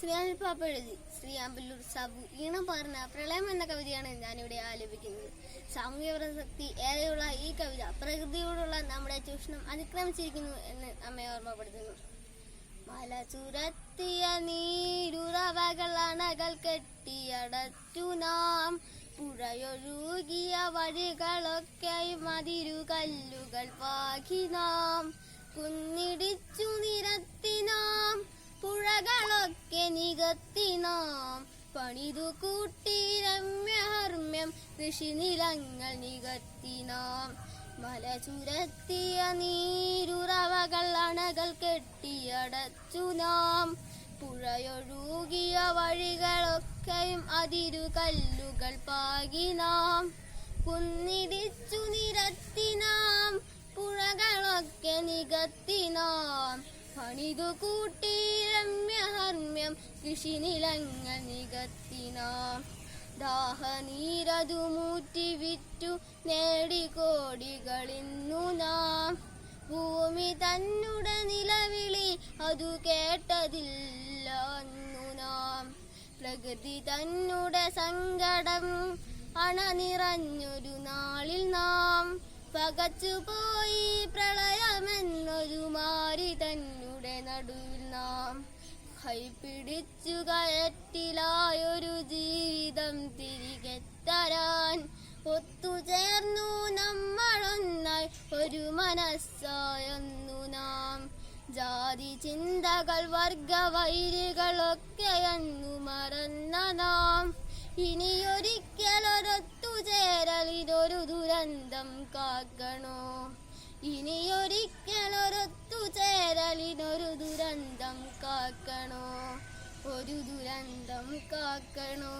ശ്രീയാനിൽ പാപ്പ എഴുതി ശ്രീയാമ്പല്ലൂർ സാബു ഈണം പറഞ്ഞ പ്രളയം എന്ന കവിതയാണ് ഞാനിവിടെ ആലപിക്കുന്നത്. സാമൂഹ്യ പ്രസക്തി ഏറെയുള്ള ഈ കവിത പ്രകൃതിയോടുള്ള നമ്മുടെ ചൂഷണം അതിക്രമിച്ചിരിക്കുന്നു എന്ന് നമ്മെ ഓർമ്മപ്പെടുത്തുന്നു. മല ചുരത്തിയ നീരുറവകൾ അണകൾ കെട്ടിയടച്ചു നാം, പുഴയൊഴുകിയ വഴികളൊക്കെയും അതിരുകല്ലുകൾ പാകി നാം, കുന്നിടിച്ചു നിരത്തി നാം പുഴകളൊക്കെ നികത്തി നാം, പണിതു കൂട്ടി രമ്യഹർമ്മ്യം കൃഷിനിലങ്ങൾ നികത്തി നാം. മല ചുരത്തിയ നീരുറവകൾ അണകൾ കെട്ടിയടച്ചു നാം, പുഴയൊഴുകിയ വഴികളൊക്കെയും അതിരുകല്ലുകൾ പാകി നാം, കുന്നിടിച്ചു നിരത്തി നാം പുഴകളൊക്കെ നികത്തി നാം, പണിതു കൂട്ടി രമ്യഹർമ്മ്യം കൃഷിനിലങ്ങൾ നികത്തി നാം. ദാഹനീരതു മൂറ്റി വിറ്റു നേടി കോടികളിന്നു നാം, ഭൂമി തന്നുടെ നിലവിളി അതു കേട്ടതില്ല അന്നു നാം. പ്രകൃതി തന്നുടെ സങ്കടം അണനിറഞ്ഞൊരു നാളിൽ നാം, പകച്ചുപോയി പ്രളയമെന്നൊരു മാരി തന്നുടെ നടുവിൽ നാം. കൈപിടിച്ചു കയറ്റിലായൊരു ജീവിതം തിരികെ തരാൻ ഒത്തുചേർന്നു നമ്മളൊന്നായി ഒരു മനസ്സായൊന്നു നാം. ജാതി ചിന്തകൾ വർഗവൈരികളൊക്കെയെന്നു മറന്ന നാം, ഇനിയൊരിക്കലൊരൊത്തുചേരലിതൊരു ദുരന്തം കാക്കണോ, ഇനിയൊരിക്കലൊരൊത്തുചേരലിനൊരു ദുരന്തം കാക്കണോ, ഒരു ദുരന്തം കാക്കണോ.